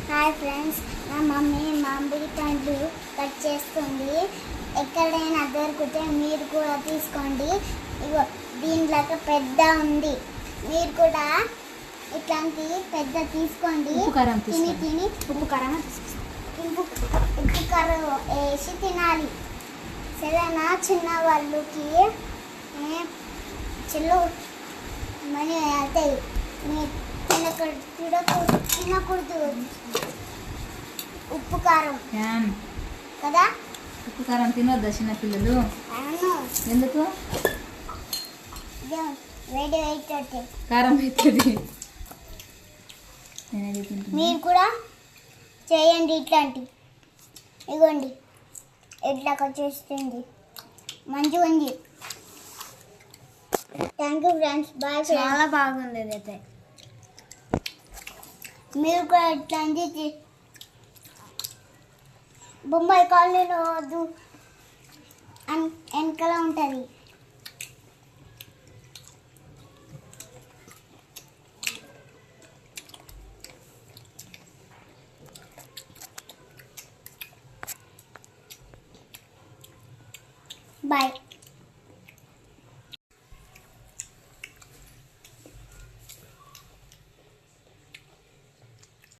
Hi friends, నా mummy మామిడి పండ్లు కట్ చేస్తుంది. ఎక్కడైనా దొరికితే మీరు కూడా తీసుకోండి. ఇగో దీంట్లో పెద్ద ఉంది, మీరు కూడా ఇట్లాంటి పెద్ద తీసుకోండి. తిని తిని ఉప్పు కారం వేసి తినాలి. సరేనా? చిన్న వాళ్ళకి చెల్లు మనీ అవుతాయి. తినకూడదు ఉప్పు కారం కదా. ఉప్పు కారం తినొద్దా చిన్న పిల్లలు? ఎందుకు? వేడి అవుతుంది, కారం అవుతుంది. మీరు కూడా చేయండి ఇట్లాంటి. ఇగోండి ఎట్లా చేస్తుంది, మంచిగా ఉంది. Thank you friends, bye. చాలా బాగుంది అయితే. మీరు కూడా ఇట్లాంటి బొంబాయి కాలనీలో వెనకాల ఉంటుంది. బాయ్.